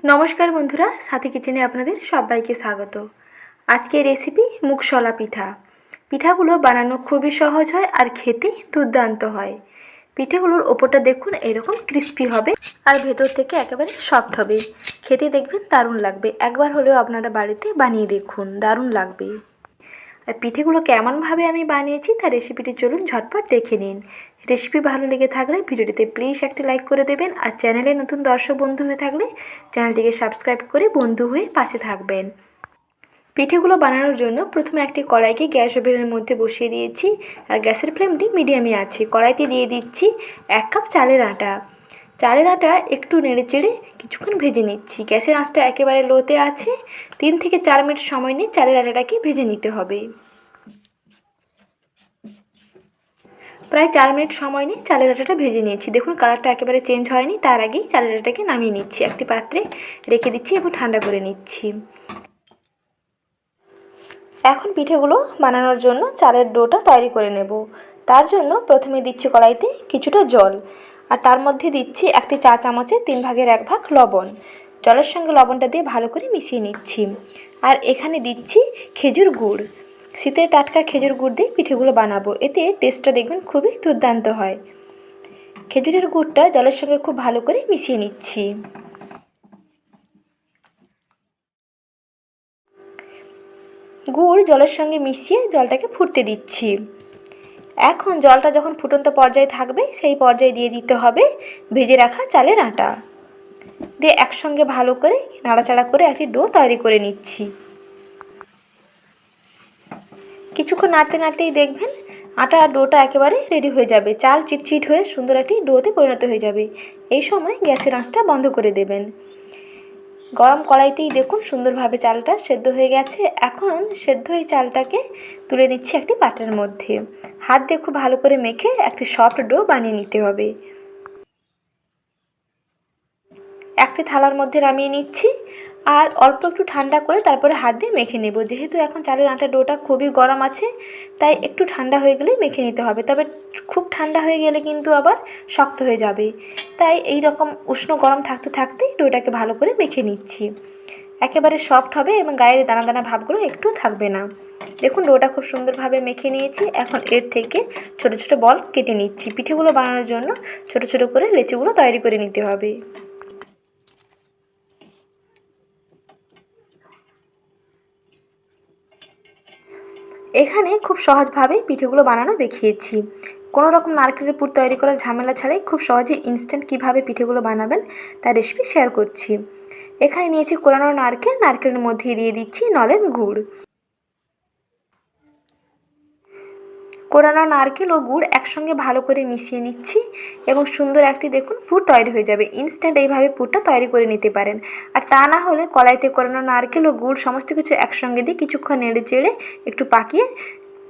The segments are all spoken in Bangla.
नमस्कार बंधुरा साथी किचेने आपनादेर सबाइके स्वागत। आजके रेसिपि मुगशला पिठा। पिठागुलो बानानो खूबই सहज हय और खेते दुर्दान्त हय। पिठागुलोर ओपरटा देखुन एरकम क्रिस्पी हबे और भेतर थेके एकेबारे सफ्ट हबे। खेते देखबेन दारुण लागबे। एकबार हलेओ आपनारा बाड़ीते बानिये देखुन, दारुण लागबे। আর পিঠেগুলো কেমনভাবে আমি বানিয়েছি তার রেসিপিটি চলুন ঝটপট দেখে নিন। রেসিপি ভালো লেগে থাকলে ভিডিওটিতে প্লিজ একটি লাইক করে দেবেন আর চ্যানেলে নতুন দর্শক বন্ধু হয়ে থাকলে চ্যানেলটিকে সাবস্ক্রাইব করে বন্ধু হয়ে পাশে থাকবেন। পিঠেগুলো বানানোর জন্য প্রথমে একটি কড়াইকে গ্যাস ওভেনের মধ্যে বসিয়ে দিয়েছি আর গ্যাসের ফ্লেমটি মিডিয়ামে আছে। কড়াইতে দিয়ে দিচ্ছি 1 কাপ চালের আটা। চালের আটা একটু নেড়েচেড়ে কিছুক্ষণ ভেজে নিচ্ছি। গ্যাসের আঁচটা একেবারে লোতে আছে। 3 থেকে 4 মিনিট সময় নিয়ে চালের আটাটাকে ভেজে নিতে হবে। প্রায় 4 মিনিট সময় নিয়ে চালের আটাটা ভেজে নিয়েছি। দেখুন কালারটা একেবারে চেঞ্জ হয়নি। তার আগেই চালের আটাটাকে নামিয়ে নিচ্ছি, একটি পাত্রে রেখে দিচ্ছি এবং ঠান্ডা করে নিচ্ছি। এখন পিঠেগুলো বানানোর জন্য চালের ডোটা তৈরি করে নেব। তার জন্য প্রথমে দিচ্ছি কড়াইতে কিছুটা জল আর তার মধ্যে দিচ্ছি একটি চা চামচের 3 ভাগের 1 ভাগ লবণ। জলের সঙ্গে লবণটা দিয়ে ভালো করে মিশিয়ে নিচ্ছি। আর এখানে দিচ্ছি খেজুর গুড়। শীতের টাটকা খেজুর গুড় দিয়ে পিঠেগুলো বানাবো, এতে টেস্টটা দেখবেন খুবই দুর্দান্ত হয়। খেজুরের গুড়টা জলের সঙ্গে খুব ভালো করে মিশিয়ে নিচ্ছি। গুড় জলের সঙ্গে মিশিয়ে জলটাকে ফুটতে দিচ্ছি। এখন জলটা যখন ফুটন্ত পর্যায়ে থাকবে সেই পর্যায়ে দিয়ে দিতে হবে ভেজে রাখা চালের আটা। দিয়ে একসঙ্গে ভালো করে নাড়াচাড়া করে একটি ডো তৈরি করে নিচ্ছি। কিছুক্ষণ নাড়তে নাড়তেই দেখবেন আটা আর ডোটা একেবারে রেডি হয়ে যাবে। চাল চিটচিট হয়ে সুন্দর একটি ডোতে পরিণত হয়ে যাবে। এই সময় গ্যাসের আঁচটা বন্ধ করে দেবেন। গরম কড়াইতেই দেখুন সুন্দরভাবে চালটা সেদ্ধ হয়ে গেছে। এখন সেদ্ধ এই চালটাকে তুলে নিচ্ছি একটি পাত্রের মধ্যে। হাত দিয়ে খুব ভালো করে মেখে একটি সফট ডো বানিয়ে নিতে হবে। একটি থালার মধ্যে নামিয়ে নিচ্ছি আর অল্প একটু ঠান্ডা করে তারপরে হাত দিয়ে মেখে নেব। যেহেতু এখন চালের আটা ডোটা খুবই গরম আছে তাই একটু ঠান্ডা হয়ে গেলেই মেখে নিতে হবে। তবে খুব ঠান্ডা হয়ে গেলে কিন্তু আবার শক্ত হয়ে যাবে। তাই এই রকম উষ্ণ গরম থাকতে থাকতেই ডোটাকে ভালো করে মেখে নিচ্ছি। একেবারে সফট হবে এবং গায়ের দানা দানা ভাবগুলো একটু থাকবে না। দেখুন ডোটা খুব সুন্দরভাবে মেখে নিয়েছি। এখন এর থেকে ছোট ছোট বল কেটে নিচ্ছি। পিঠেগুলো বানানোর জন্য ছোট ছোট করে লেচিগুলো তৈরি করে নিতে হবে। এখানে খুব সহজভাবে পিঠেগুলো বানানো দেখিয়েছি। কোনো রকম নারকেলের পুর তৈরি করার ঝামেলা ছাড়াই খুব সহজে ইনস্ট্যান্ট কিভাবে পিঠেগুলো বানাবেন তার রেসিপি শেয়ার করছি। এখানে নিয়েছি কোরানো নারকেল, নারকেলের মধ্যে দিয়ে দিচ্ছি নলেন গুড়। কোরানো নারকেল ও গুড় একসঙ্গে ভালো করে মিশিয়ে নিচ্ছি এবং সুন্দর একটি দেখুন পুর তৈরি হয়ে যাবে। ইনস্ট্যান্ট এইভাবে পুরটা তৈরি করে নিতে পারেন। আর তা না হলে কড়াইতে কোরানো নারকেল ও গুড় সমস্ত কিছু একসঙ্গে দিয়ে কিছুক্ষণ নেড়ে চেড়ে একটু পাকিয়ে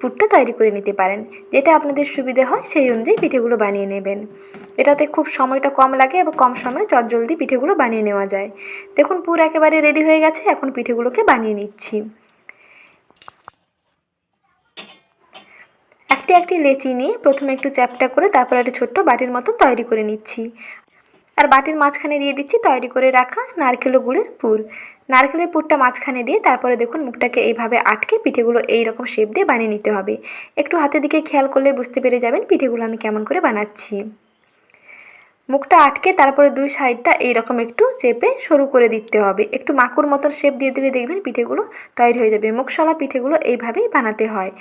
পুরটা তৈরি করে নিতে পারেন। যেটা আপনাদের সুবিধে হয় সেই অনুযায়ী পিঠেগুলো বানিয়ে নেবেন। এটাতে খুব সময়টা কম লাগে এবং কম সময়ে চটজলদি পিঠেগুলো বানিয়ে নেওয়া যায়। দেখুন পুর একেবারে রেডি হয়ে গেছে। এখন পিঠেগুলোকে বানিয়ে নিচ্ছি। একটি লেচি নিয়ে প্রথমে একটু চ্যাপ্টা করে তারপর একটা ছোট্ট বাটির মতো তৈরি করে নিচ্ছি। আর বাটির মাঝখানে দিয়ে দিচ্ছি তৈরি করে রাখা নারকেল ও গুড়ের পুর। নারকেলের পুরটা মাঝখানে দিয়ে তারপরে দেখুন মুখটাকে এইভাবে আটকে পিঠেগুলো এইরকম শেপ দিয়ে বানিয়ে নিতে হবে। একটু হাতের দিকে খেয়াল করলে বুঝতে পেরে যাবেন পিঠেগুলো আমি কেমন করে বানাচ্ছি। মুখটা আটকে তারপরে দুই সাইডটা এইরকম একটু চেপে সরু করে দিতে হবে। একটু মাকুর মতন শেপ দিয়ে দিলে দেখবেন পিঠেগুলো তৈরি হয়ে যাবে। মুগশলা পিঠেগুলো এইভাবেই বানাতে হয়।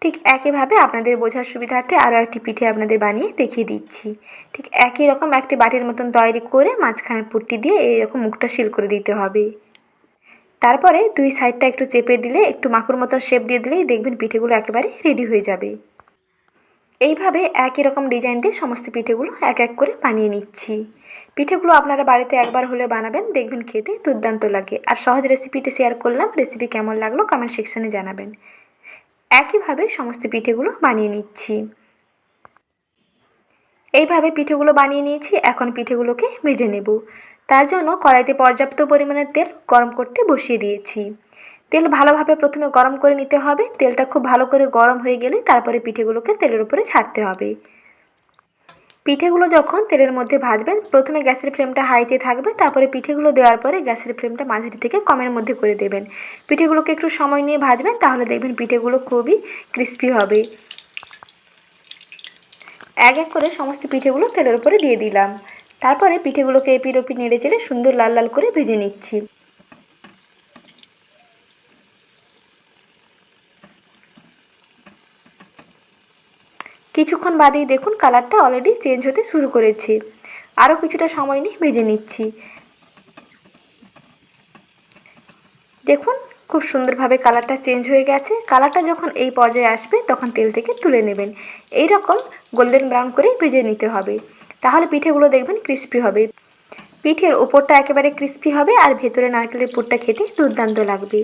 ঠিক একইভাবে আপনাদের বোঝার সুবিধার্থে আরও একটি পিঠে আপনাদের বানিয়ে দেখিয়ে দিচ্ছি। ঠিক একই রকম একটি বাটির মতন তৈরি করে মাঝখানে পুট্টি দিয়ে এইরকম মুখটা সিল করে দিতে হবে। তারপরে দুই সাইডটা একটু চেপে দিলে একটু মাকুর মতন শেপ দিয়ে দিলেই দেখবেন পিঠেগুলো একেবারে রেডি হয়ে যাবে। এইভাবে একই রকম ডিজাইন দিয়ে সমস্ত পিঠেগুলো এক এক করে বানিয়ে নিচ্ছি। পিঠেগুলো আপনারা বাড়িতে একবার হলে বানাবেন, দেখবেন খেতে দুর্দান্ত লাগে। আর সহজ রেসিপিটি শেয়ার করলাম। রেসিপি কেমন লাগলো কমেন্ট সেকশানে জানাবেন। একইভাবে সমস্ত পিঠেগুলো বানিয়ে নিচ্ছি। এইভাবে পিঠেগুলো বানিয়ে নিয়েছি। এখন পিঠেগুলোকে ভেজে নেব। তার জন্য কড়াইতে পর্যাপ্ত পরিমাণে তেল গরম করতে বসিয়ে দিয়েছি। তেল ভালোভাবে প্রথমে গরম করে নিতে হবে। তেলটা খুব ভালো করে গরম হয়ে গেলে তারপরে পিঠেগুলোকে তেলের উপরে ছাড়তে হবে। পিঠেগুলো যখন তেলের মধ্যে ভাজবেন, প্রথমে গ্যাসের ফ্লেমটা হাইতে থাকবে, তারপরে পিঠেগুলো দেওয়ার পরে গ্যাসের ফ্লেমটা মাঝারি থেকে কমের মধ্যে করে দেবেন। পিঠেগুলোকে একটু সময় নিয়ে ভাজবেন, তাহলে দেখবেন পিঠেগুলো খুবই ক্রিস্পি হবে। এক এক করে সমস্ত পিঠেগুলো তেলের উপরে দিয়ে দিলাম। তারপরে পিঠেগুলোকে এপিঠ ওপিঠ নেড়ে চেড়ে সুন্দর লাল লাল করে ভেজে নিচ্ছি। কিছুক্ষণ বাদেই দেখুন কালারটা অলরেডি চেঞ্জ হতে শুরু করেছে। আরও কিছুটা সময় নিয়ে ভেজে নিচ্ছি। দেখুন খুব সুন্দরভাবে কালারটা চেঞ্জ হয়ে গেছে। কালারটা যখন এই পর্যায়ে আসবে তখন তেল থেকে তুলে নেবেন। এই রকম গোল্ডেন ব্রাউন করেই ভেজে নিতে হবে, তাহলে পিঠেগুলো দেখবেন ক্রিস্পি হবে। পিঠের ওপরটা একেবারে ক্রিস্পি হবে আর ভেতরে নারকেলের পুরটা খেতে দুর্দান্ত লাগবে।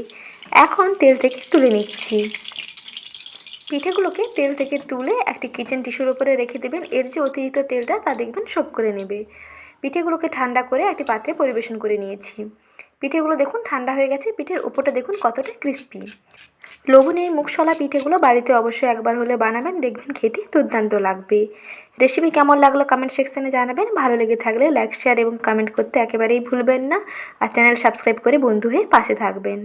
এখন তেল থেকে তুলে নিচ্ছি। পিঠেগুলোকে তেল থেকে তুলে একটি কিচেন টিস্যুর উপরে রেখে দেবেন। এর যে অতিরিক্ত তেলটা তা দেখবেন শোপ করে নেবে। পিঠেগুলোকে ঠান্ডা করে একটি পাত্রে পরিবেশন করে নিয়েছি। পিঠেগুলো দেখুন ঠান্ডা হয়ে গেছে। পিঠের উপরটা দেখুন কতটা ক্রিস্পি। লোভনীয় এই মুখশলা পিঠেগুলো বাড়িতে অবশ্যই একবার হলে বানাবেন, দেখবেন খেতে দুর্দান্ত লাগবে। রেসিপি কেমন লাগলো কমেন্ট সেকশানে জানাবেন। ভালো লেগে থাকলে লাইক শেয়ার এবং কমেন্ট করতে একেবারেই ভুলবেন না। আর চ্যানেল সাবস্ক্রাইব করে বন্ধু হয়ে পাশে থাকবেন।